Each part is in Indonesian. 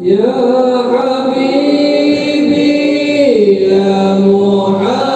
Ya Habibi ya Muhammad.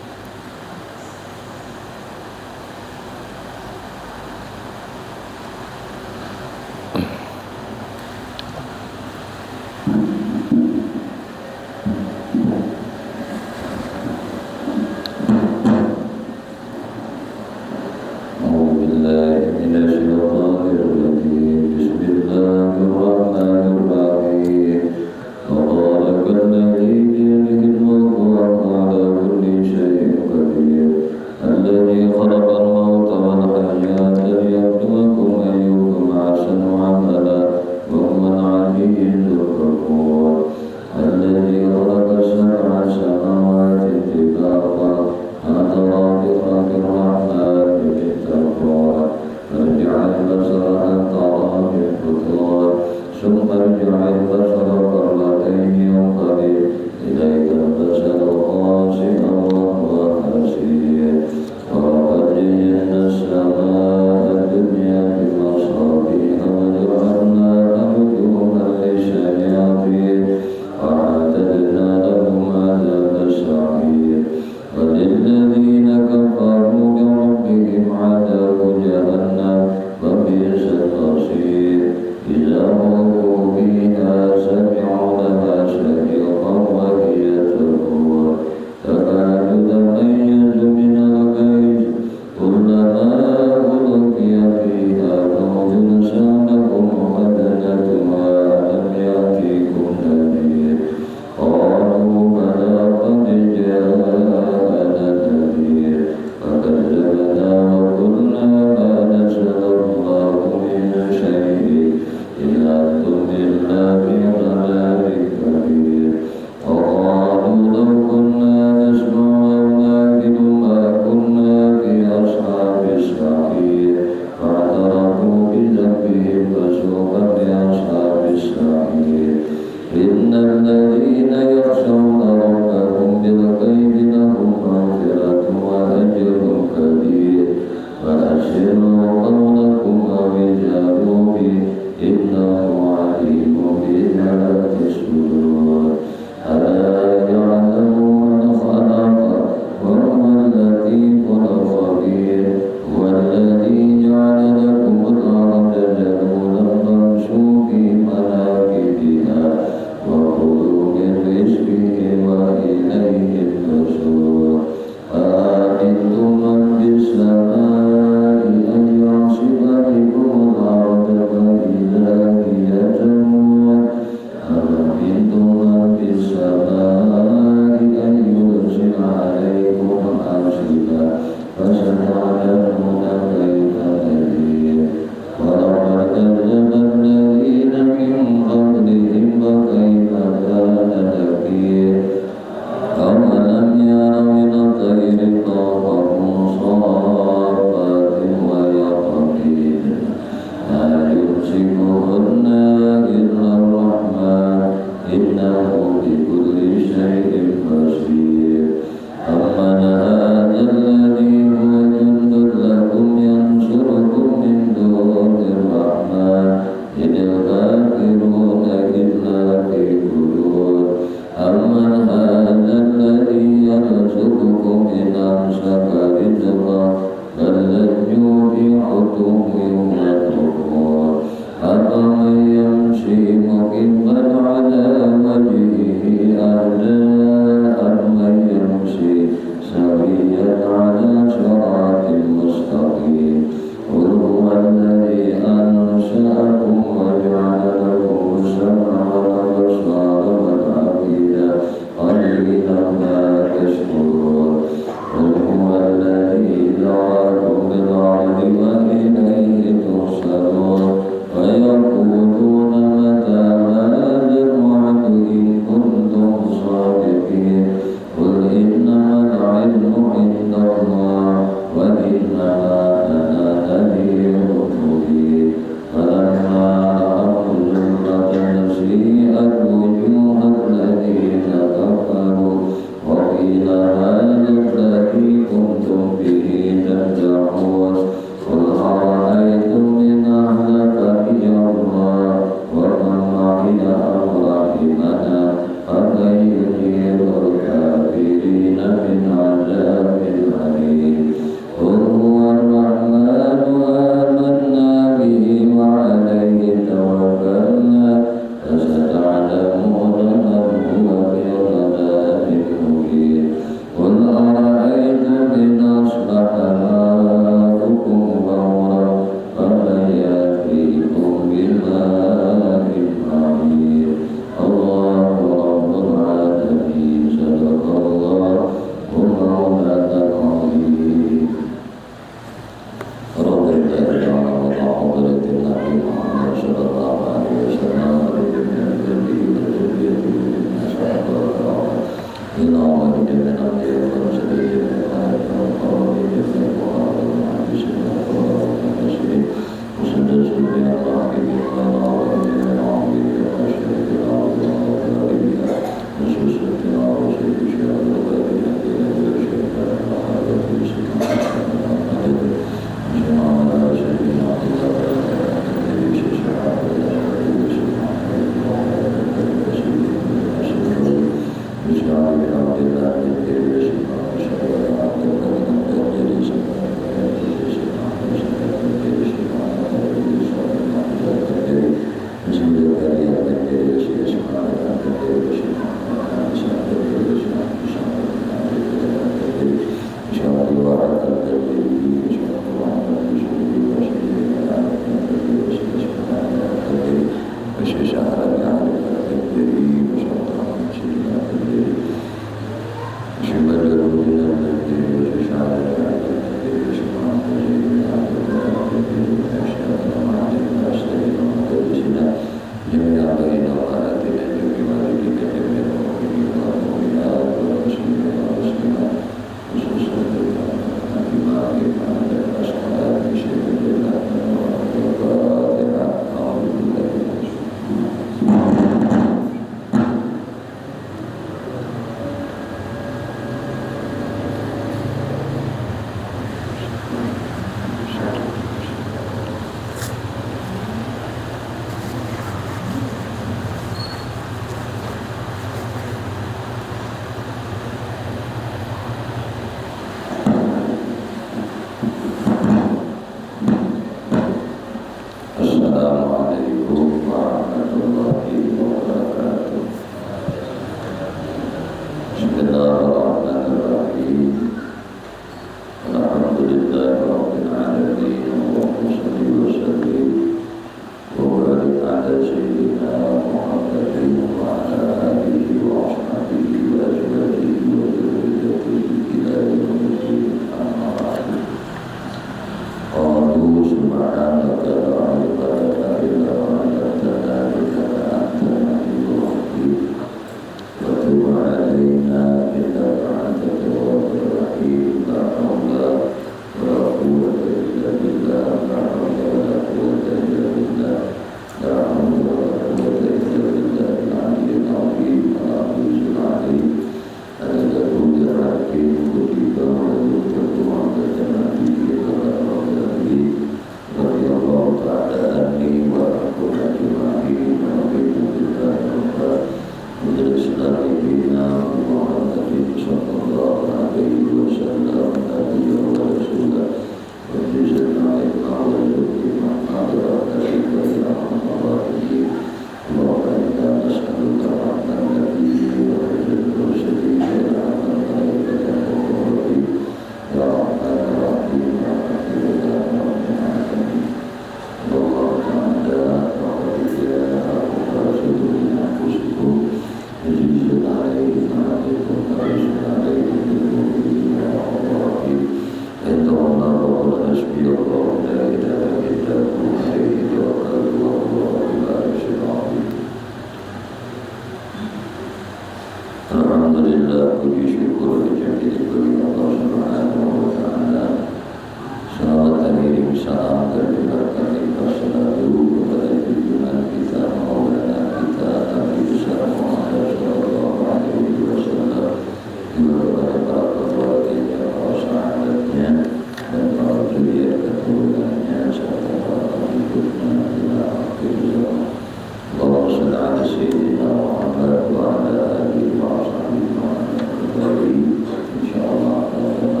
Insyaallah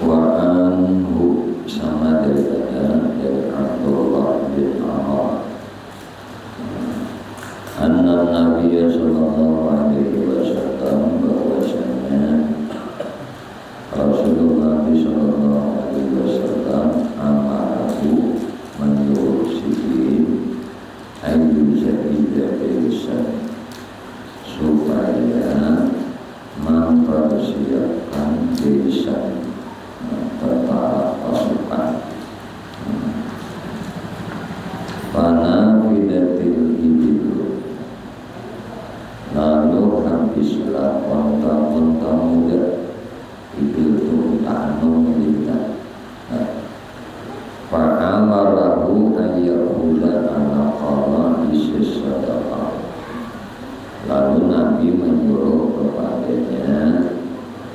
Wa anhu sama daripada dari Abdullah bin Amr anna Nabiya sallallahu alaihi wasallam bahwasanya Rasulullah sallallahu alaihi wasallam amarahu menyuruh Sirin ayu zahidah bilisan supaya mempersiapkan bilisan tentara pasukan. Pana fidatil ibil, lalu habislah onta-onta muda. Ibil itu tanung lintah. Fa'amarahu ayyakula anaqala isis sadaqah. Lalu Nabi menyuruh kepadanya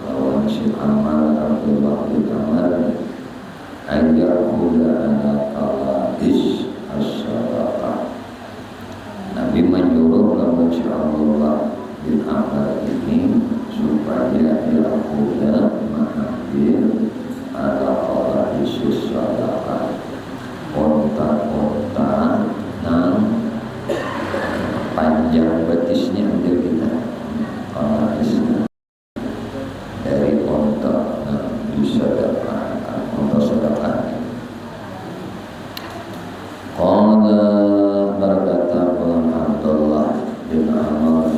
lawan si Amar Abdullah bin Amr ayyakula anaqala is as-sadaqah. Nabi menyuruh lawan si Abdullah bin Amr ini supaya yakula mengambil anaqala isis sadaqah, onta-onta nang panjang betisnya ambil kita dari onta disedekahkan, onta sedekah. Qala berkata Abdullah bin Amr,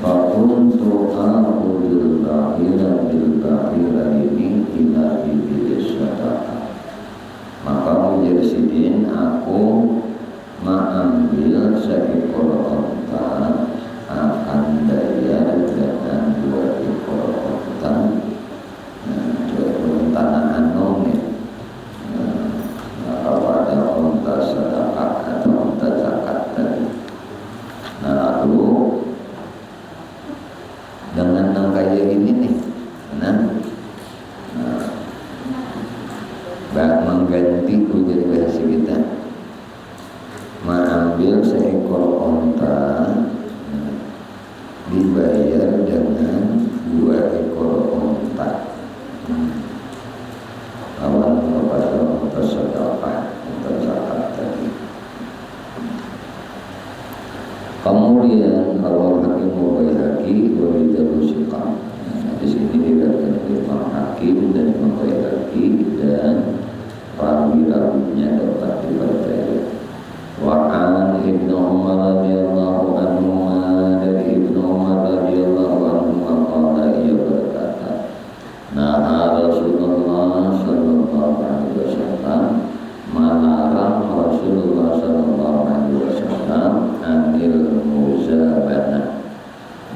fakuntu aqulul bahira bil bahira ini ila ibilis sadaqah. Maka menjadi sidin aku mengambil seekor onta akan bayar dengan 2 ekor onta, 2 ekor onta anong ya. Kalau ada onta sedekah atau onta zakat tadi. Nah lalu dengan yang kayak ini nih, mengganti ujian bahasa kita, mengambil seekor onta dibayar dengan 2 ekor onta lawan kepada onta sedekah, onta zakat tadi. Kemudian kalau Hakim Mubayyaki walidahu siqam, di sini dikatakan Imam Hakim dan Imam Bayyaki dan rawi-rawinya dapat dipercaya. Wa'an Ibnu Umar radhiyallahu anhu, dari Ibnu Umar radhiyallahu anhu qala, ia berkata, nah Rasulullah sallallahu alaihi wasallam, melarang Rasulullah sallallahu alaihi wasallam anil muzabanah.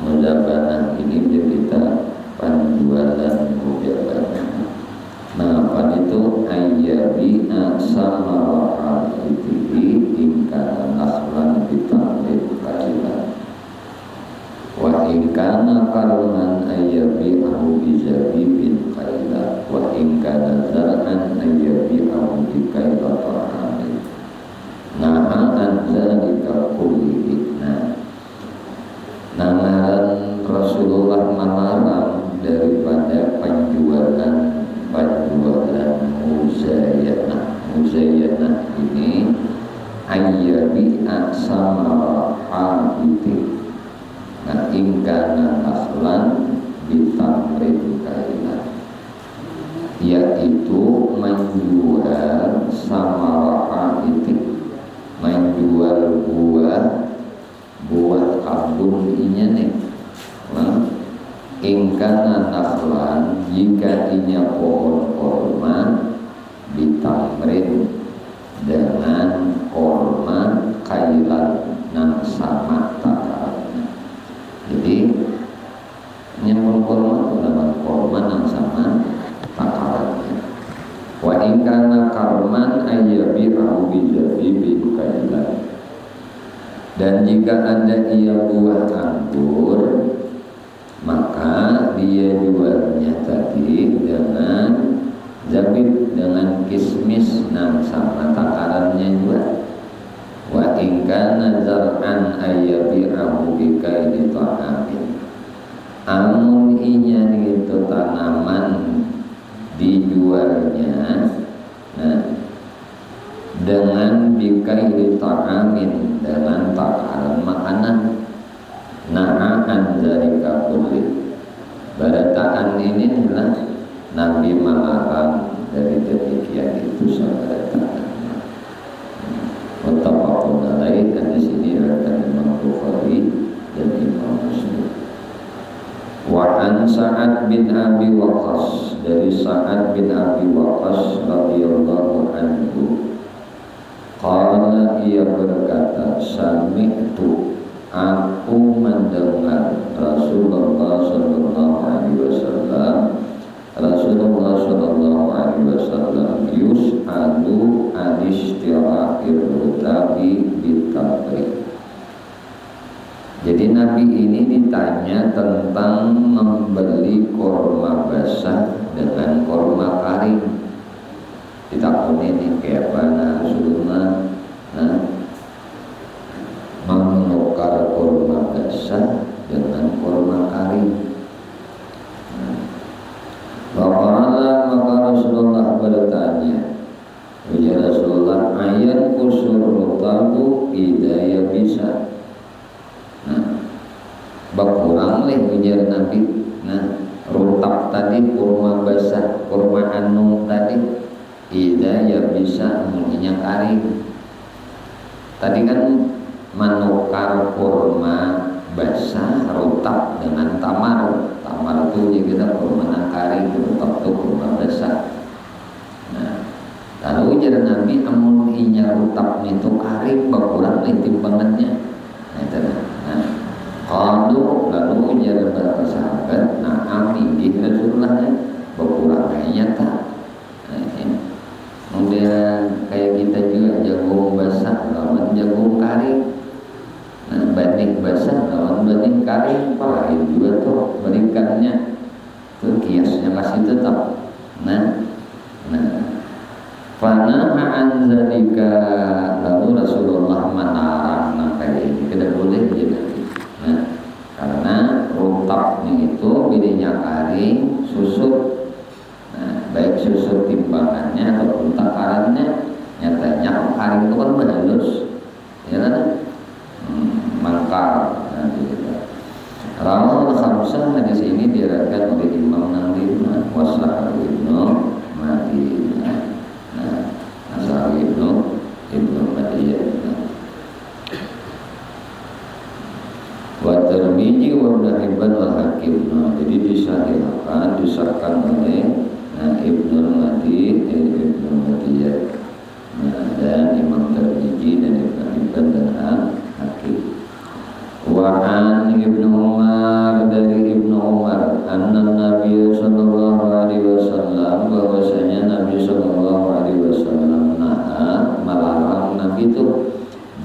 Muzabanah ini berita penjualan muzabanah. Nah, apa itu? Ayyabi'a samara al-ibili ingkana nakhlan bitamlid kailan wa ingkana karman ayyabi'ahu bizabibin kailan wa ingkana zar'an ayyabi'ahu bikaila ta'amin. Naha anzalika kullihi. Nangaran Rasulullah melarang daripada penjualan muzayanah. Muzayanah ini ayyabi'a samara al-ibili, nah ingkana nakhlan bitamrin kailan, yaitu menjual samara itu, menjual buah kebun inya nih. Ingkana nakhlan, jika inya pohon korma, bitamrin dengan korma kailan nang sama takarannya. Jadi nyambung korma itu dengan korma nang sama takarannya. Wa ingkana karman ayyabi'ahu bizabibin kailan, dan jika ada ia buah anggur, maka dia jualnya tadi dengan zabib, dengan kismis nang sama takarannya juga. Wa ingkana zar'an ayyabi'ahu bikaili ta'amin, amun inya itu tanaman ta'amin, dengan takaran makanan. Na'an dzalika kulli. Barataan ini adalah Nabi melarang dari demikian itu sabarataan. Muttafaqun alaih, dan di sini ada Imam Bukhari dan Imam Muslim. Wa an Sa'ad bin Abi Waqqas, dari Sa'ad bin Abi Waqqas radhiyallahu anhu, qala, ia berkata, sami'tu, aku mendengar Rasulullah sallallahu alaihi wasallam, Rasulullah sallallahu alaihi wasallam yus'alu an istirahir rutabi bitamri. Jadi Nabi ini ditanya tentang membeli korma basah dengan korma kering. Ditakuni ini kayak mana Rasulullah menukar korma basah dengan korma kering. Maka Rasulullah bertanya, ya Rasulullah, ayat kusur rutabu idaya bisa. Berkurang leh ujar Nabi. Rutab tadi kurma basah, kurma anu tadi idaya bisa menginyak kering. Tadi kan menukar kurma basah rutab dengan tamar. Tamar itu ya kita kurma kering, rutab itu kurma basah. Lalu ujar Nabi, amun inya rutab itu kering berkurang leh timbangannya. Kalau lalu ujar para sahabat, amin Rasulullah, berkurangnya tak. Kemudian kayak kita juga jagung basah lawan jagung kering. Banding basah lawan banding kering, lain juga tuh berikannya. Tuh kiasnya masih tetap. Fanaha an zalika, lalu Rasulullah melarang kayak ini tidak boleh jadi. Karena rutabnya itu bedanya kering, susut. Baik susut timbangannya ataupun takarannya, nyatanya kering itu kan halus, ya kan? Mangkal. Rawal khamsah, hadis ini diriwayatkan oleh Imam Nawawi wa Sahih Ibnu Madinah. Sahih Ibnu Madinah. Wa Tirmidzi wa Ibnu Hibban wal Hakim. Jadi disahihkan, disahkan oleh Ibnu Madinah dan Imam Tirmidzi dan Ibnu Hibban dan Hakim. Wa an Ibnu Umar, dari Ibnu Umar, anna Nabi sallallahu alaihi wasallam, bahwasanya Nabi sallallahu alaihi wasallam melarang Nabi itu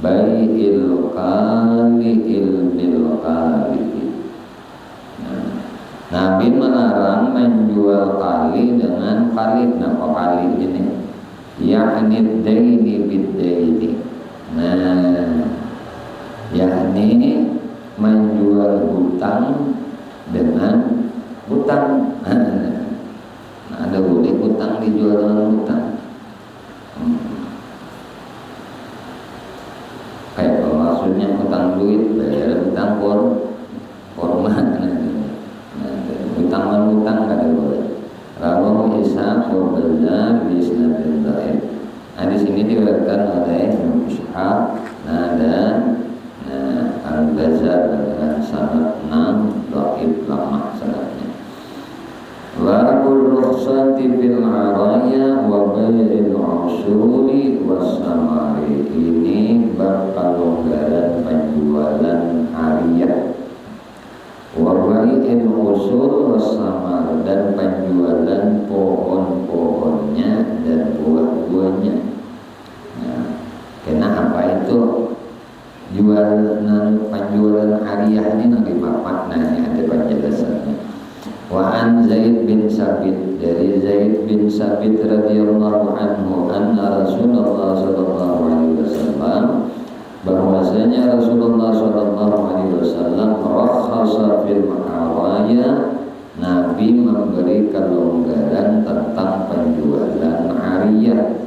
bai'il qali bil qali. Nabi melarang menjual kali dengan kali. Apa kali ini? Yakni daini bid daini. Yakni menjual hutang dengan hutang. Ada boleh hutang dijual dengan hutang. Kayak maksudnya hutang duit, bayar hutang korma. Hutang kada boleh. Rawahu Ishaq wa Bazzar bi isnadin dhaif. Hadis ini diriwayatkan oleh Imam Ishaq dan Al-Bazzar dengan sanad dhaif, lemah sanadnya. Babul rukhsati bil araya wa bai'il usuli was samari. Ini bab pelonggaran penjualan ariyah, wabai'il usul wassamar, dan penjualan pohon-pohonnya dan buah-buahnya. Kenapa itu penjualan ariyah ini nanti maknanya ada penjelasannya. Wa an Zaid bin Sabit, dari Zaid bin Sabit radhiyallahu anhu, anna Rasulullah sallallahu alaihi wasallam, bahwasanya Rasulullah sallallahu alaihi wasallam rakhasa fil ma'awaya, Nabi memberi kelonggaran tentang penjualan ariyah.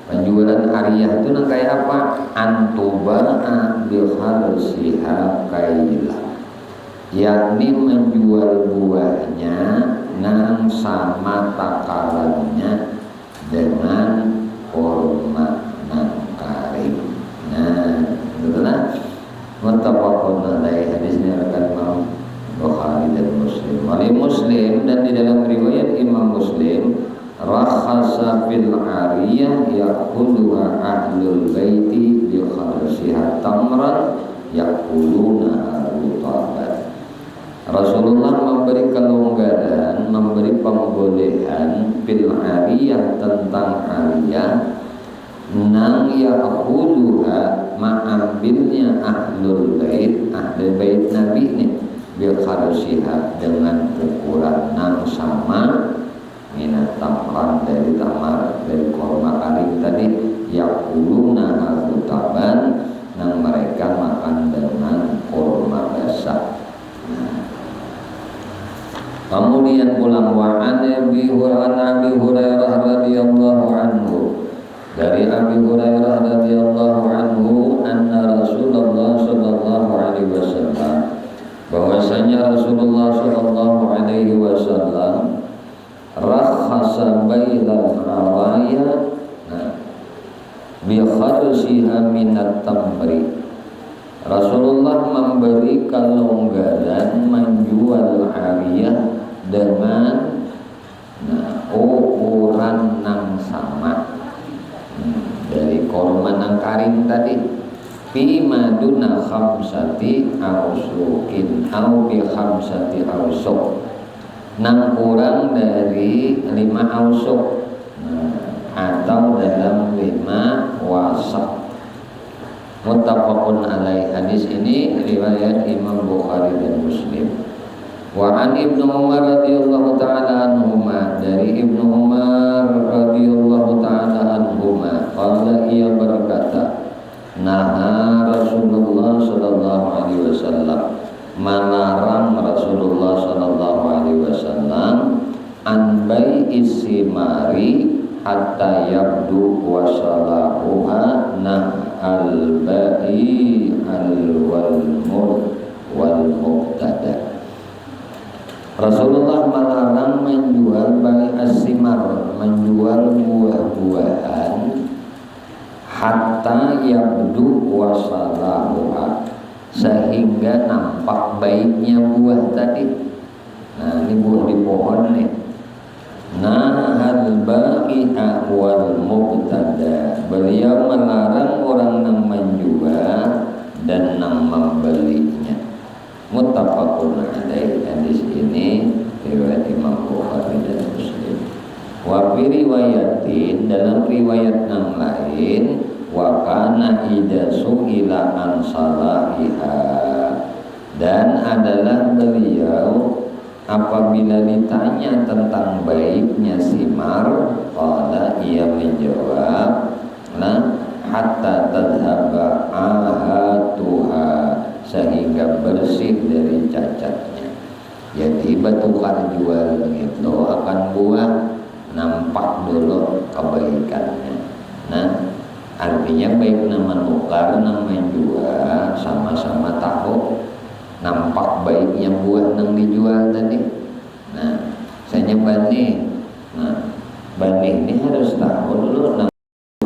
Penjualan ariyah itu kayak apa? Antuba'a biharsiha kaila, yakni menjual buahnya nang sama takarannya dengan kurma nang karim. Nah, itulah muttafaqun alaih. Hadisnya riwayat Imam Bukhari dan Muslim. Oleh Muslim dan di dalam riwayat Imam Muslim, rakhasa fil ariyah yaquluha ahlul baiti bi kharsiha tamran yaquluna rutaban. Rasulullah memberi kelonggaran, memberi pembolehan fil ariyah, tentang ariyah nang yaquluha, mengambilnya ahlul bait Nabi nih, bi kharsiha, dengan ukuran nang sama minat tamran, dari tamar, dari korma karing tadi, yakuluna rutaban, nang mereka makan dengan korma basah. Kemudian pulang wa an Abi Hurairah radhiyallahu anhu, dari Abi Hurairah radhiyallahu anhu, anna Rasulullah sallallahu alaihi wasallam, bahwasanya Rasulullah sallallahu alaihi wasallam rakhasa bailal araya bi kharsiha minat tamri. Rasulullah memberi kelonggaran menjual ariyah dengan ukuran nang sama, dari korma nang karing tadi, fi maduna khamsati ausukin au bi khamsati ausuk, nang kurang dari 5 ausuk, atau dalam 5 wasak. Muttafaqun alaih. Hadis ini riwayat Imam Bukhari dan Muslim. Wa an Ibnu Umar radhiyallahu taala anhuma, dari Ibnu Umar radhiyallahu taala anhuma, qala, ia berkata, naha Rasulullah sallallahu alaihi wasallam, melarang Rasulullah sallallahu alaihi wasallam an bai'is simari hatta yabdu wa salahuha al ba'i wal mubtada. Rasulullah melarang menjual bai as-simar, menjual buah-buahan, hatta yabdu wa salahuha, sehingga nampak baiknya buah tadi. Nah, ini buah di pohon nih. Nahal ba'i'a wal mubtada, beliau melarang orang yang menjual dan yang membelinya. Muttafaqun alaih. Hadis ini riwayat Imam Bukhari dan Muslim. Wa fi riwayatin, dalam riwayat yang lain, wa kana idza su'ila an salahiha, dan adalah beliau apabila ditanya tentang baiknya simar, qala, ia menjawab, nah, hatta tadhaba ahatuha, sehingga bersih dari cacatnya. Jadi bertukar jual itu akan buah, nampak dulu kebaikannya. Nah, artinya baik nama nukar, nama menjual, sama-sama tahu nampak baiknya buah yang dijual tadi. Nah, saya bani. Nah, bani ini harus tahu dulu nang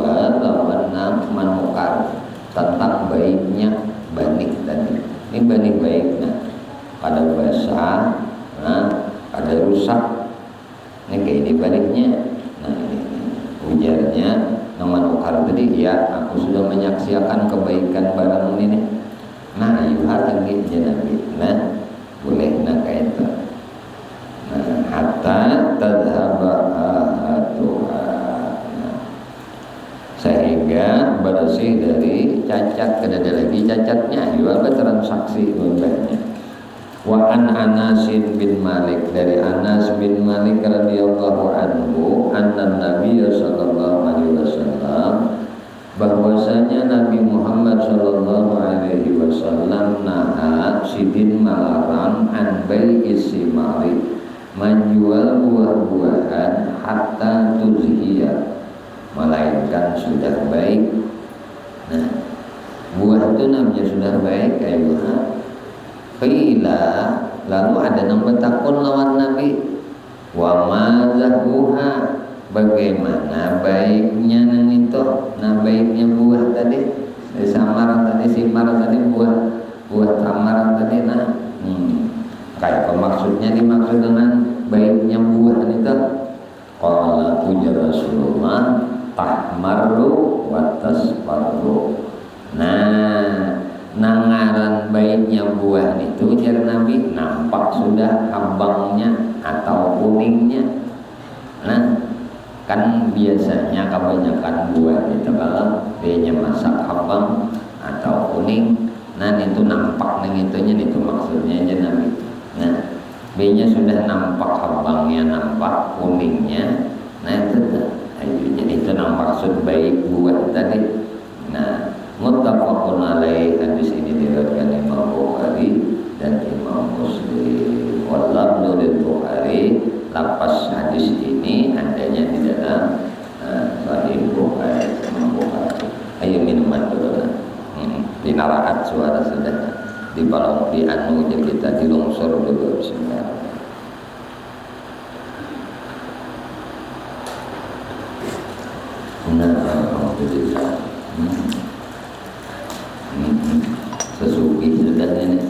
jual lawan nang manukar, tentang baiknya bani tadi. Ini bani baiknya, pada basah, nah, pada rusak. Ini kayak ini baliknya. Nah, ini ujarnya nang manukar tadi, ya, aku sudah menyaksikan kebaikan barang ini. Nah, ayuhal lagi Nabi. Nah, boleh nak itu. Nah, hatta tadhaba ahatuha, sehingga bersih dari cacat. Kedada lagi cacatnya, juga transaksi banyak. Wa an Anas bin Malik, dari Anas bin Malik radhiyallahu anhu, anna Nabi sallallahu alaihi wasallam, bahwasanya Nabi Muhammad sallallahu alaihi wasallam naha, sidin melarang, an bai'is simari, menjual buah-buahan, hatta tuzhiya, melainkan melainkan sudah baik. Nah, buah itu namanya sudah baik ayuha. Qila, lalu ada yang bertakun lawan Nabi, wa ma zahuha, bagaimana baiknya nang itu, nah baiknya buah tadi, samar tadi, simar tadi, buah tamar tadi, nah kayak apa maksudnya, dimaksud dengan baiknya buah itu? Qala ujar Rasulullah, tahmaru wa tasfarru. Nah, nangaran baiknya buah itu jar Nabi, nampak sudah habangnya atau kuningnya. Nah, kan biasanya kebanyakan buah itu kalau dia masak habang atau kuning, nah itu nampak neng itunya, itu maksudnya aja Nabi. Nah, B-nya sudah nampak habangnya, nampak kuningnya, nah itu itu nampak maksud baik buah tadi. Nah, muttafaqun alaih, hadis ini diriwayatkan Imam Bukhari dan Imam Muslim. Wallahu lil Bukhari, lapas hadis ini adanya di dalam Sahih Bukhari, Imam Bukhari. Ayo minuman dulu lah. Di naraat suara sudah di balong di anu jadi kita di longsor dulu bismillah. Nah, alhamdulillah. Sesuki sudah ini.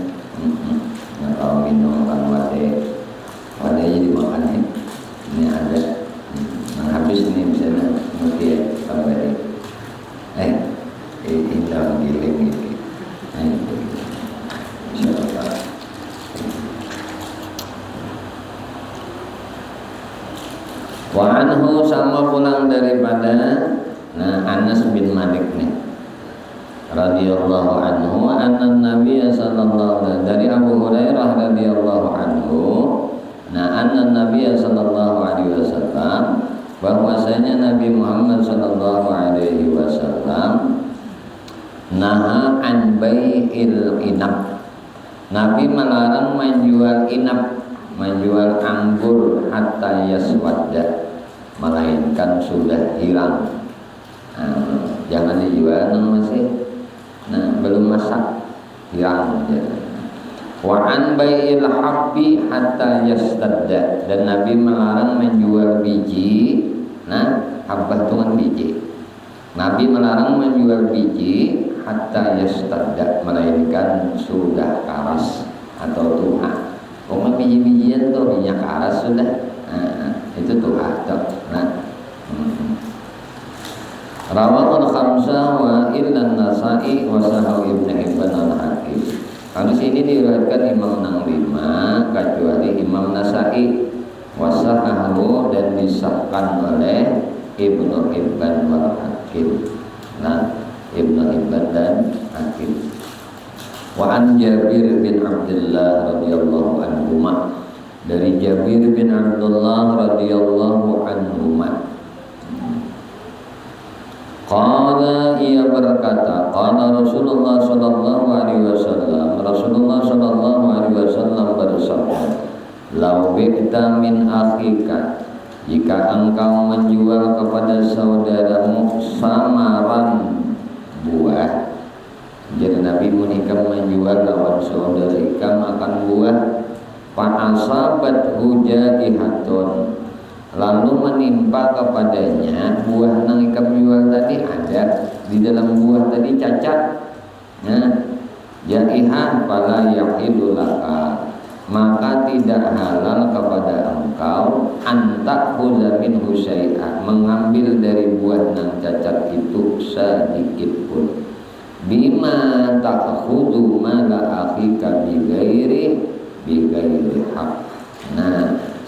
Kalau minum kan wadahnya dimakan nih. Ini ada. Nah, habis ini misalnya mesti ya sampai indah giling ini. Insyaallah. Wa anhu, sama pulang daripada Anas bin Malik nih radhiyallahu anhu, anna Nabiy sallallahu alaihi, dari Abu Hurairah radhiyallahu anhu, anna Nabiy sallallahu alaihi wasallam, bahwasanya Nabi Muhammad sallallahu alaihi wasallam naha an bai'il inab, Nabi melarang menjual inab, menjual anggur hatta yaswadda, melainkan sudah hilang. Jangan dijual masih belum masak, hilang aja. Wa an bai'il habbi hatta yastadda, dan Nabi melarang menjual biji. Habbah itu kan biji. Nabi melarang menjual biji hatta yastadda, melainkan sudah karas atau tua. Pokoknya biji-bijian tuh minyak karas sudah, itu tua tuh. Rawahul khamsah wa illa Nasa'i wa sahahu Ibnu Hibban al-Hakim. Hadis ini diriwayatkan Imam 65 kecuali Imam Nasa'i, wa sahahu, dan disahkan oleh Ibnu Hibban wal Hakim. Ibnu Hibban dan Hakim. Wa an Jabir bin Abdullah radhiyallahu anhuma, dari Jabir bin Abdullah radhiyallahu anhuma, qala, ia berkata, qala Rasulullah sallallahu alaihi wasallam, Rasulullah sallallahu alaihi wasallam bersabda, lau bi'ta min akhika, jika engkau menjual kepada saudaramu samaran buah. Jadi Nabi menikah menjual lawan saudara ikam makan buah, fa'asabat hujaihatun, lalu menimpa kepadanya buah nang ikam jual tadi, ada di dalam buah tadi cacat. Jaihan fala yahilu laka, maka tidak halal kepada engkau antak min husai'ah, mengambil dari buah nang cacat itu sedikit pun. Bima ta'khudhu mala akhika bighairi haq.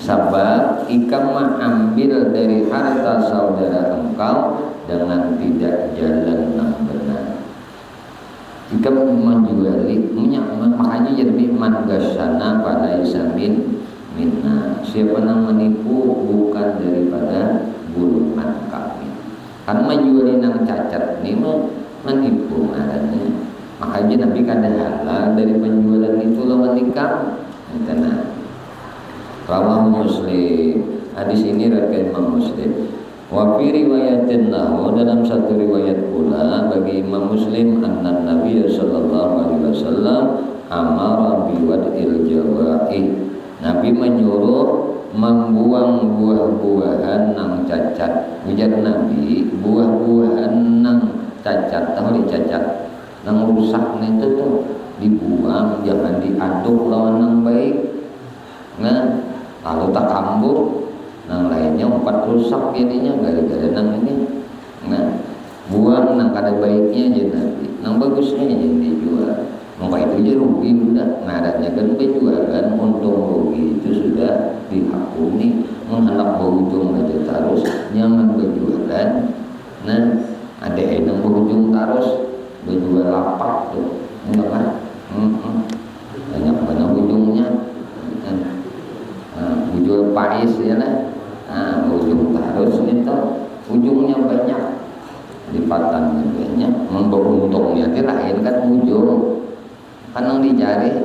Sabab ikam mengambil dari harta saudara engkau dengan tidak jalan yang benar. Ikam menjual, makanya jadi man gasana pada isamin minna, siapa yang menipu bukan daripada golongan kami. Kan menjual yang cacat ini menipu adanya. Makanya Nabi kada halal dari penjualan itu lawan nikah. Rawahu Muslim. Hadis ini riwayat Imam Muslim. Wa fi riwayatin lahu, dalam satu riwayat pula bagi Imam Muslim, anna Nabi sallallahu alaihi wasallam amara bi wad'il jawa'i. Nabi menyuruh membuang buah-buahan nang cacat. Ujar Nabi, buah-buahan nang cacat, tahu dicacat, nang rusak itu tuh dibuang, jangan diaduk lawan nang baik. Nah, lalu tak kambur, nang lainnya empat rusak jadinya gara-gara nang ini. Nah, buang nang kada baiknya aja nanti, nang bagusnya aja dijual. Maka itu aja rugi udah. Ngarannya kan penjualan untung rugi itu sudah dihakumi. Menghendak berujung aja terus nyaman berjualan. Nah, ada yang berujung terus berjual lapak tuh, enggak kan? Banyak banyak ujungnya. Ujung pais ya lah. Ujung terus itu ujungnya banyak, lipatannya banyak, memberuntungnya itu lain kan ujung. Kan yang dicari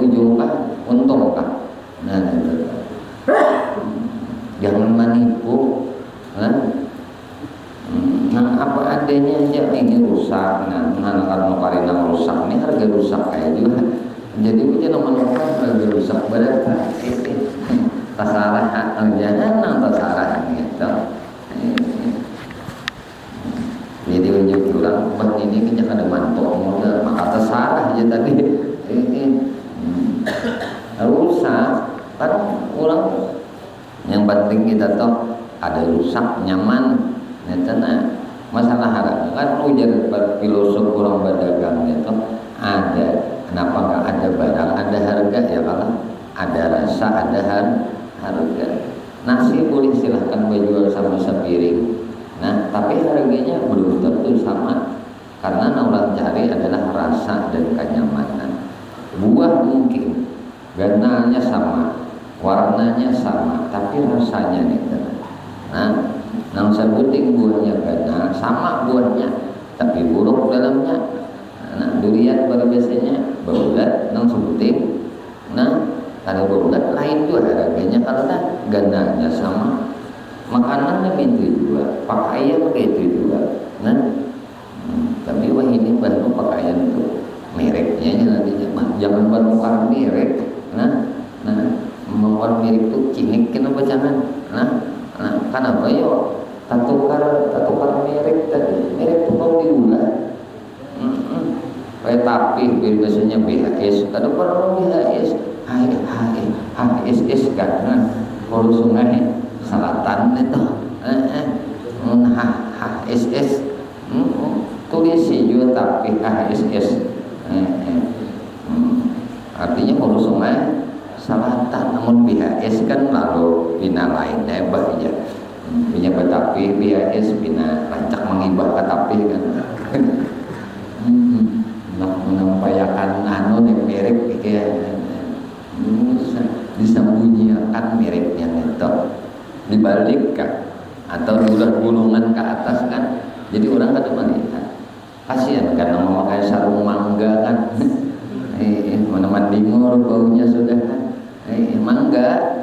ujung kah, untung kah? Nah itu jangan menipu. Nah apa adanya aja ini rusak. Nah karena karena rusak ini harga rusak kayak juga. Jadi kita menemukan harga rusak berat. Tasarah jangan nang tasarah gitu. Jadi unjuk orang bah ini kita ada mantok muda, maka tersalah aja tadi ini rusak kan orang. Yang penting kita tahu ada rusak nyaman. Nah, masalah harga kan ujar filosof orang berdagang itu ada, kenapa nggak ada barang ada harga ya, kalau ada rasa ada harga. Nasi boleh silahkan menjual sama sepiring. Nah, tapi harganya belum tentu sama, karena orang cari adalah rasa dan kenyamanan. Buah mungkin gananya sama, warnanya sama, tapi rasanya nih. Nah, nang sebuting buahnya gana sama buahnya, tapi buruk dalamnya. Nah, durian pada biasanya baulat, nang sebuting. Nah, kalau baulat lain juga harganya, kalau gananya sama. Makanannya itu juga, pakaian itu juga. Nah, tapi wah ini baru pakaian tuh mereknya aja nantinya. Jangan baru merek. Nah, membuat merek tuh cinik kenapa jangan? Nah, kenapa yo? Tatukar merek tadi, merek tuh mau diulah. Tapi biasanya BHS, kada perlu BHS, HSS kan, kalau sungai Selatan itu HSS tulis juga tapi HSS artinya kalau sungai Selatan, namun BHS kan lalu bina lain hebat ya, punya betapi BHS bina rancak mengibah katapi kan menampayakan yang merek kayak disembunyikan mereknya itu dibalik kan, atau gulungan ke atas kan, jadi orang kan melihat kasihan karena memakai sarung mangga kan mana timur baunya sudah kan mangga.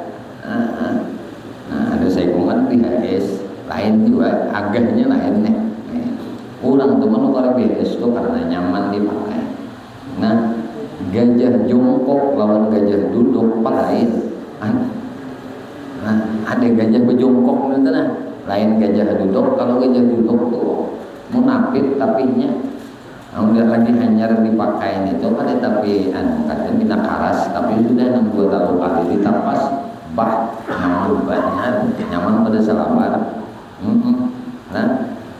Ada saikungan BHS lain juga agaknya lain nih. Orang teman kalau BHS itu karena nyaman dipakai. Nah, gajah jongkok lawan gajah duduk lain. Nah, ada gajah berjongkok gitu nah, lain gajah duduk. Kalau gajah duduk tuh munafik tapinya, udah lagi hanyar dipakai itu ada tapi katanya minta karas, tapi sudah 62 kali ditapas bah nyaman pada selamat. Nah,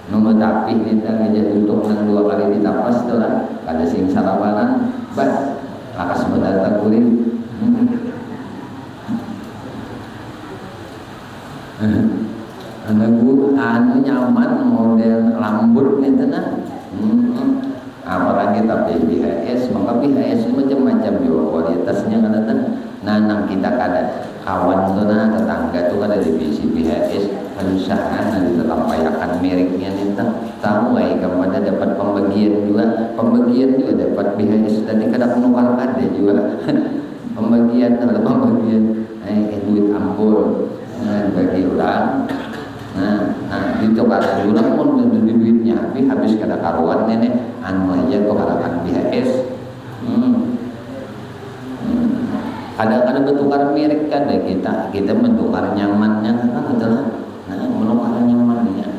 nomor tapi kita gajah duduk 2 kali ditapas setelah ada sing salawanan bah lakas benar takurin. Anu nyaman model lambut gitu nah. Apalagi tapi BHS, maka BHS macam-macam juga kualitasnya kan. Nanang kita kada kawan tuh nah tetangga tuh kada divisi BHS perusahaan nanti telampayakan mereknya nih tahu kepada dapat pembagian juga dapat BHS tadi kada penukar ada juga pembagian duit ampul bagi orang. berat ulang pun duitnya habis kada karuan nenek anu aja kok halakan BHS. Ada bertukar merek kan deh kita bertukar nyamannya kan adalah menukar nyamannya.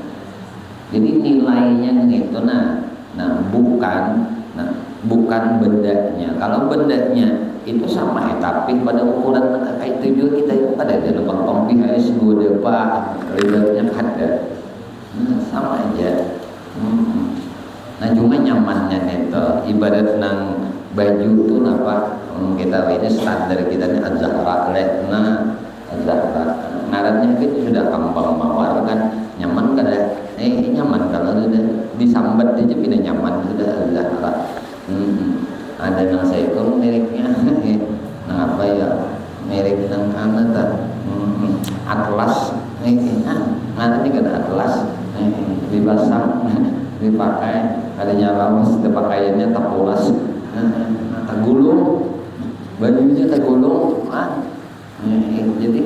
Jadi nilainya itu bukan bendanya. Kalau bendanya itu sama ya, tapi pada ukuran kayak itu juga kita itu ada lubang BHS 2 depa riletnya ada. Sama aja. Nah cuma nyamannya itu ibarat nang baju itu apa kita ini standar kita ini Az-Zahra Az-Zahra ngarannya itu sudah kambang mawar kan nyaman kada nyaman kalau sudah disambat aja pindah nyaman sudah Az-Zahra. Ada nang seekor mereknya apa ya merek nang Atlas ngarannya kada Atlas dipasang dipakai ada nyalawas pakaiannya tapulas tergulung bajunya tergulung jadi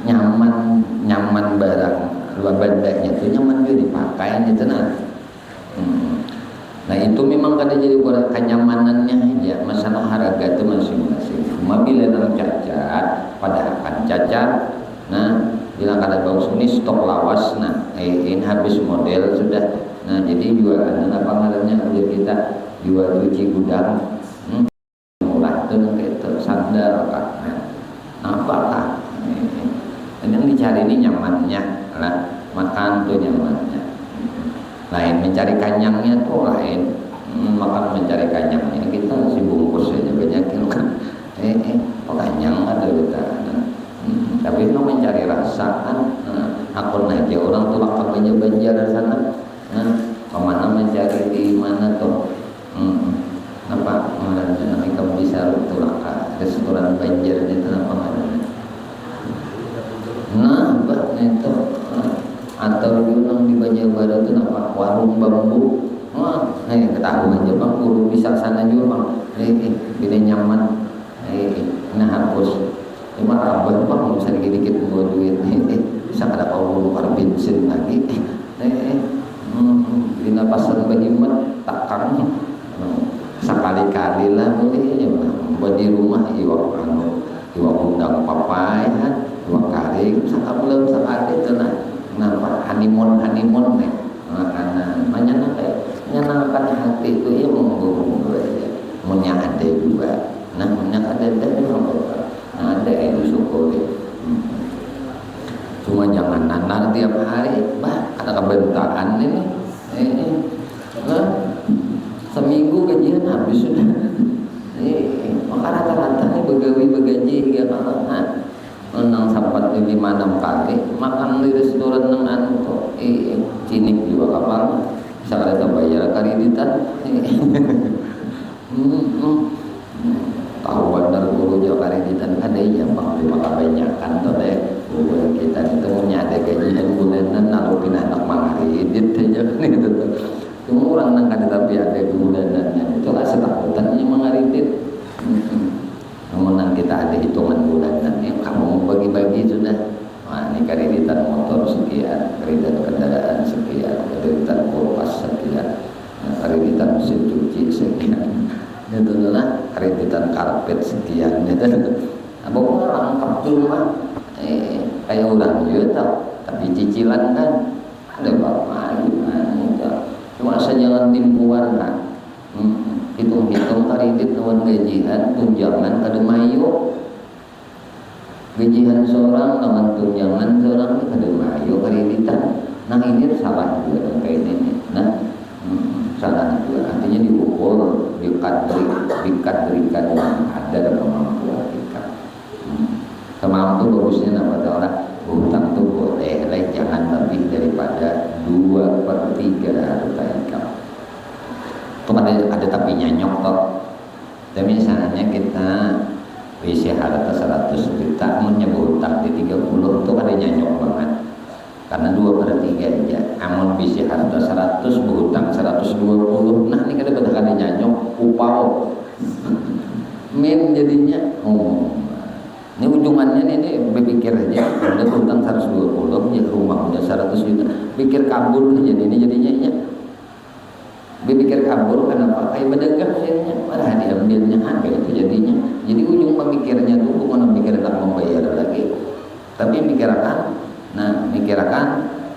nyaman barang luar bandanya itu nyaman juga dipakai gitu nah itu memang kada jadi ukuran kenyamanannya ya masalah harga itu masing-masing. Cuma bila dalam cacat pada akan cacat bila kada bagus ini stok lawas ini habis model sudah jadi jualan apa ngarannya udah kita jual cuci gudang murah tuh kayak itu sandal apakah yang dicari ini nyamannya lah makan tuh nyamannya lain mencari kanyangnya tuh lain makan mencari kanyangnya kita masih bungkus aja banyak kan kanyang ada kita tapi itu mencari rasa kan akun aja orang tuh lakukannya banjar sana kemana mencari di mana tuh apa namanya kamu bisa tulaka restoran banjar itu apa namanya itu atau di Banjar Barat itu apa warung bambu ketahuan aja bang guru bisa sana juga bang bila nyaman hapus cuma abah bang bisa dikit-dikit buat duit bisa kada kau nukar bensin lagi bila pasar bajimat takang sekali-kali lah boleh buat di rumah iwak undang papai iwak kari belum sekali itu kenapa honeymoon nih menyenangkan hati itu ya monggo aja punya ada juga punya ada ada itu syukur cuma jangan nanar tiap hari ada kebentaan ini seminggu gajian habis sudah maka rata-rata ini begawi-begaji ya nang sampai 5-6 kali makan di restoran nang cinik juga kapal bisa kada bayar kreditan tahuan dari guru jauh kreditan ada ya bang terima kebanyakan tuh deh kita itu punya ada gajian bulanan lalu pindah anak mangkredit aja gitu tuh cuma orang nang kada tapi ada bulanannya itu lah setakutannya mangkredit namun kita ada hitungan bulanan kamu mau bagi-bagi sudah ini kreditan motor sekian kreditan kendaraan sekian kreditan kulkas sekian kreditan mesin cuci sekian itu adalah kreditan karpet sekian gitu apa orang kapsul mah kayak orang juga tapi cicilan kan ada bapak cuma sejalan timpuan hitung-hitung kredit lawan gajian tunjangan kada mayo gajian seorang lawan tunjangan seorang kada mayo kreditan ini salah juga kayak ini salah juga artinya diukur dikadrikan ada kemampuan kita kemampuan bagusnya orang hutang tuh boleh jangan lebih daripada 2/3 harta income itu ada tapi nyanyok toh tapi misalnya kita isi harta 100 juta menyebut hutang di 30 itu ada nyanyok banget karena 2/3 aja amun bisa harta 100 berhutang 120 ini kada nyanyok upau min jadinya ini ujungannya ini berpikir aja udah hutang 120 ya rumah udah 100 juta pikir kabur jadinya ya. Berpikir kabur kenapa? Kayak berdagang jadinya, malah diambilnya harga itu jadinya. Jadi ujung pemikirnya tuh bukan memikir tak membayar lagi, tapi mikirkan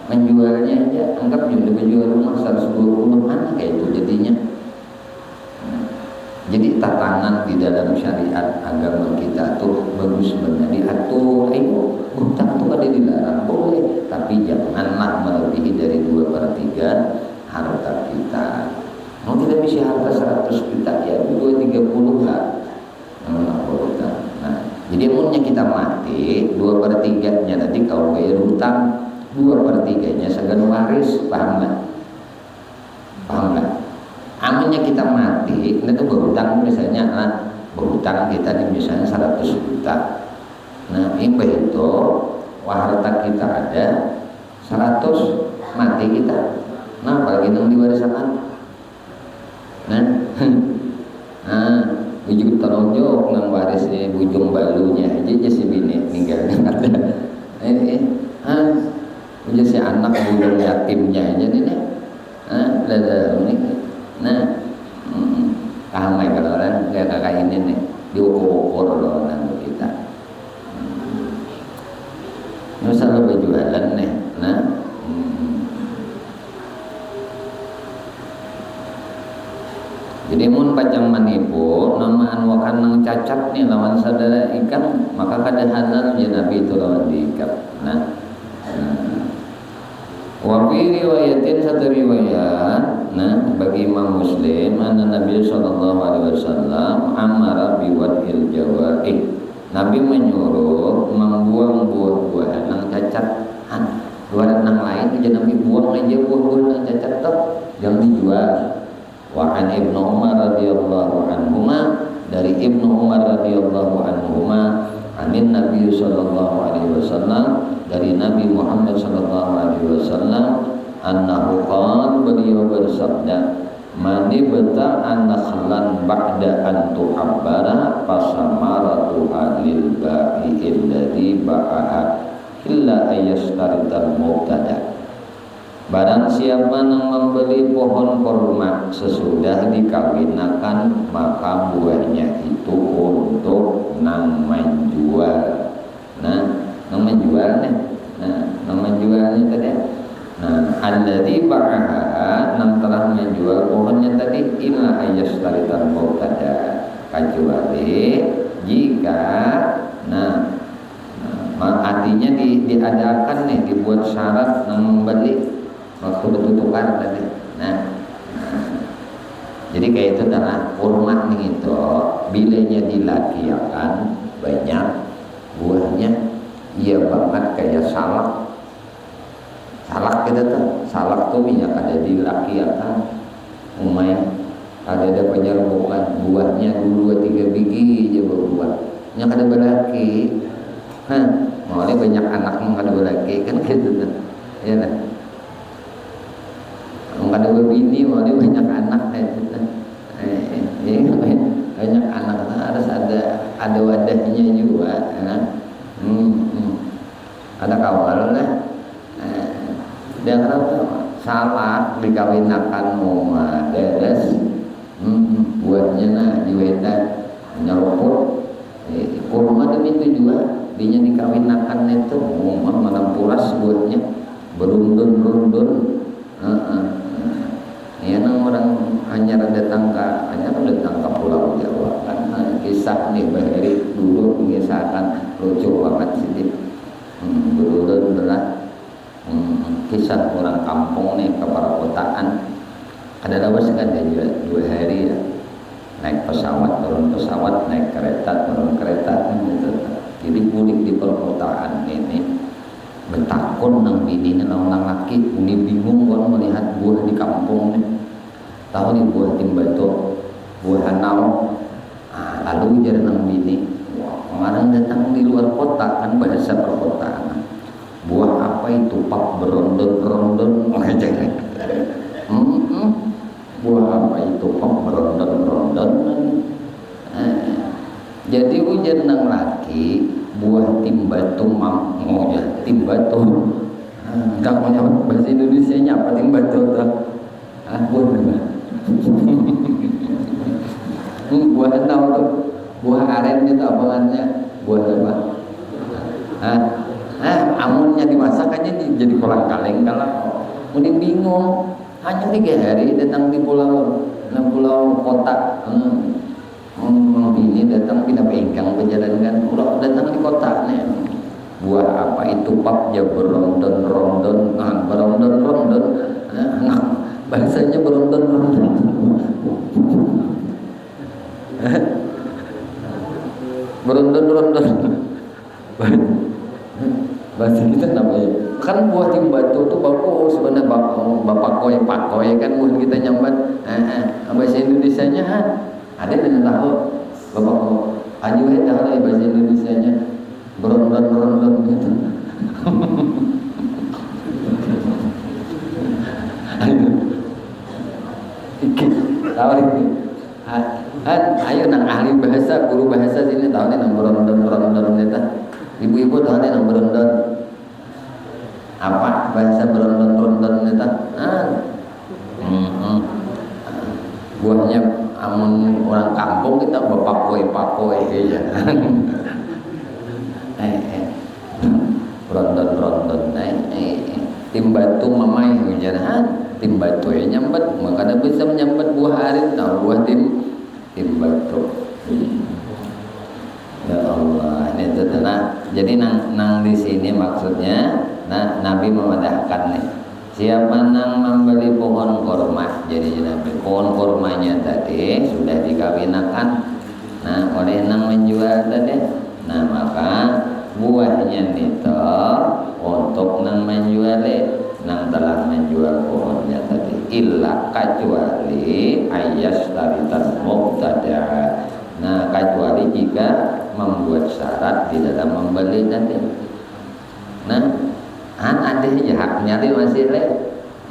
menjualnya aja. Anggap juga menjual rumah 120 kayak itu jadinya. Jadi tatanan di dalam syariat agama kita tuh bagus benar diatur. Hutang tuh ada dilarang boleh, tapi janganlah melebihi dari 2/3 harta kita. Mau tidak bisa harta 100 juta ya 230 lah. Nah, jadi umumnya kita mati 2/3-nya nanti kalau bayar hutang 2/3-nya segan waris, paham nggak? Amunnya kita mati, itu berhutang misalnya, berhutang kita nih misalnya 100 juta. Nah, ini itu harta kita ada 100, mati kita. Nah, bagi yang diwariskan. Ujung teronjok nang waris ini bujung balunya aja si bini ninggalnya ada. Udah si anak bujung yatimnya aja nih. Paham nggak kalau orang kayak ini nih diukur loh orang kita. Misalnya berjualan nih, jadi mun pacang manipu namaan wakan nang cacat nih lawan saudara ikan, maka kada halal ya Nabi itu lawan diikat. Wa fi riwayatin satu riwayat, bagi Imam Muslim, anna Nabi sallallahu alaihi wasallam amara biwadil jawaih. Nabi menyuruh membuang buah-buahan nang cacat. Luar nang lain aja Nabi buang aja buah-buahan nang cacat tuh, jangan dijual. Wa an Ibnu Umar radhiyallahu anhuma, dari Ibnu Umar radhiyallahu anhuma, anin Nabi sallallahu alaihi wasallam, dari Nabi Muhammad sallallahu alaihi wasallam, annahu qala, beliau bersabda, mani beta anakhlan ba'da an tu'abbara fasamaratu alil ba'i alladhi ba'aha illa ayastarital mubtada. Barang siapa yang membeli pohon kurma sesudah dikawinakan, maka buahnya itu untuk nang menjual. Nang menjual tadi. Alladzi ba'aha, nang telah menjual pohonnya tadi, illa ayastaritan mubtada, kecuali jika artinya diadakan nih, dibuat syarat nang membeli waktu bertutupan tadi. Jadi kayak itu tanah kurma nih itu bilanya dilakiakan banyak buahnya, iya banget kayak salak kita tuh. Salak tuh minyak ada dilakiakan lumayan, ada penyerbukan buahnya 2-3 biji aja berbuah. Yang ada berlaki, mulai banyak anak yang ada berlaki kan gitu tuh, ya kan? Ada berbini, mulai banyak anak banyak anak harus ada wadahnya juga, ada kawal lah. Dan kalau salah dikawinakan rumah deres, buatnya diwedan nyeruput, kurma demi itu juga dinya dikawinakan itu malam puras buatnya berundun. Ya nang orang hanya datang ke Pulau Jawa kan, kisah nih Bahari dulu mengisahkan lucu banget sih, berulun berat. Kisah orang kampung nih ke perkotaan, ada kan dia 2 hari ya, naik pesawat turun pesawat, naik kereta turun kereta gitu. Jadi mudik di perkotaan ini betakon nang bini nang laki, uni bingung kan melihat buah di kampung nih. Tahu nih buah timbatu, buah hanau. Lalu jadi nang bini, orang datang di luar kota kan, bahasa perkotaan. Buah apa itu pak berondon ngajak. Buah apa itu pak berondon. Jadi hujan nang laki buah timbatu timbatu Enggak mau nyebut bahasa Indonesia-nya apa ting betul tuh. Buah enau tuh, buah aren itu abangannya, buah apa? Amunnya dimasak aja jadi kolang kaleng kalau mending bingung. Hanya 3 hari datang di pulau kota. Ini datang pindah pinggang menjalankan pulau datang di kota nih. Buah apa itu pap ya berondon bahasanya berondon bahasa kita namanya kan buah timbatu tuh bagus sebenarnya bapak pakoy kan mungkin kita nyambat bahasa Indonesianya ada yang tahu bapak aju tahu bahasa Indonesianya berondon gitu. Tahu ini ayo nang ahli bahasa guru bahasa sini tahu nih nang berondon itu ibu-ibu tahu nih nang berondon apa bahasa berondon itu buahnya amun orang kampung kita bapak pakoi aja berondon timbatu mamai hujan timbatu ya nyambet makanya bisa menyambet buah arit tahu buah timbatu. Ya Allah ini itu jadi nang di sini maksudnya Nabi memadahkan nih siapa nang membeli pohon kurma jadi Nabi pohon kurmanya tadi sudah dikawinakan oleh nang menjual tadi maka buahnya itu untuk nang menjual nang telah menjual pohonnya tadi illa kecuali ayas taritan mubtada kecuali jika membuat syarat di dalam membeli tadi ada hak nyari masih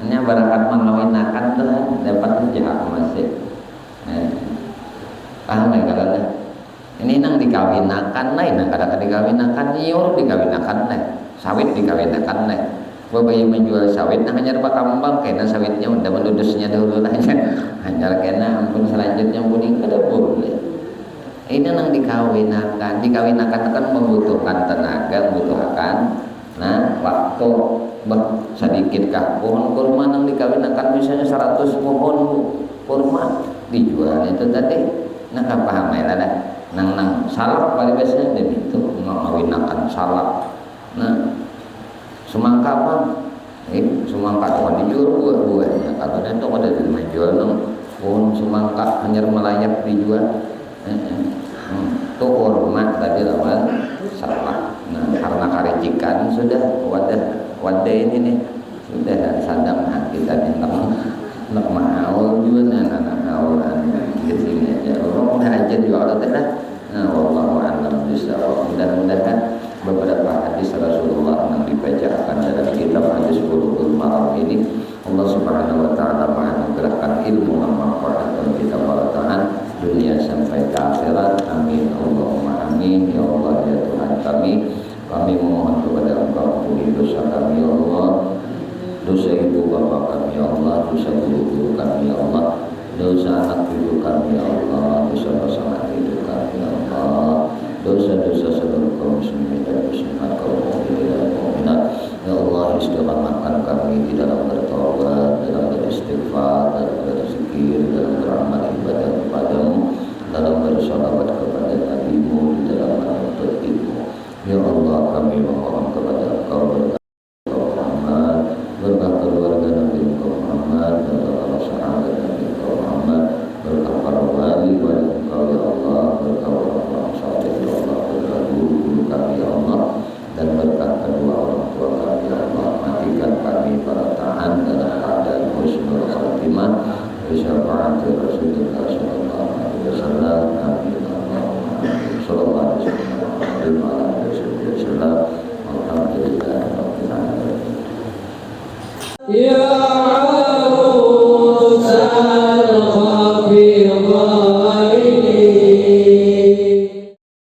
ini barakat mengawinakan tuh dapat hak masih paham ya kalau ini nang dikawinakan nang kadang dikawinakan nyuruh dikawinakan sawit dikawinakan bayi menjual sawit hanya rupa kambang kena sawitnya udah mendudusnya dahulu aja hanya kena ampun selanjutnya kuning kada boleh ini nang dikawinakan kan membutuhkan tenaga membutuhkan waktu sedikit pohon kurma nang dikawinakan misalnya 100 pohon kurma dijual itu tadi paham ya nang salak pada biasanya itu mengawinakan salak semangka apa semangka itu dijual buah-buahnya kalau itu ada dijual pohon semangka hanya melayap dijual itu kurma tadi lawan salak karena karicikan sudah wadah ini nih sudah sadam kita nak mau juga anak awalan di sini aja orang udah aja juga orang tidak wallahu a'lam bishawab mudah-mudahan beberapa hadis Rasulullah yang dibacakan dalam kitab hadis Bulughul Maram ini Allah Subhanahu wa taala menganugerahkan ilmu yang manfaat bagi kita para dunia sampai ke akhirat. Amin Allahumma amin ya Allah ya Tuhan kami memohon kepada Engkau ampuni dosa kami ya Allah, dosa ibu bapa kami ya Allah, dosa guru kami ya Allah, dosa anak cucu kami ya Allah, dosa pasangan hidup kami ya Allah, dosa-dosa seluruh kaum muslimin dan muslimat kaum mukminin dan mukminat ya Allah, istiqamahkan kami di dalam bertaubat, dalam beristighfar, dalam berzikir, dalam beramal ibadah kepadamu, dalam bersalawat kepada Nabi-Mu, di dalam menuntut ilmu ya Allah. Kami memohon kepada Engkau berkah Muhammad, berkah keluarga Nabi Muhammad, berkah sahabat Nabi Muhammad, berkah para wali Engkau ya Allah, berkah orang-orang saleh ya Allah, berkah guru-guru kami ya Allah, dan berkah kedua orang tua kami ya Allah. Matikan kami para tahan dalam keadaan husnul khatimah bisyafaati Rasulullah sallallahu alaihi wasallam. Amin sallallahu alaihi wasallam. Alhamdulillah. Ya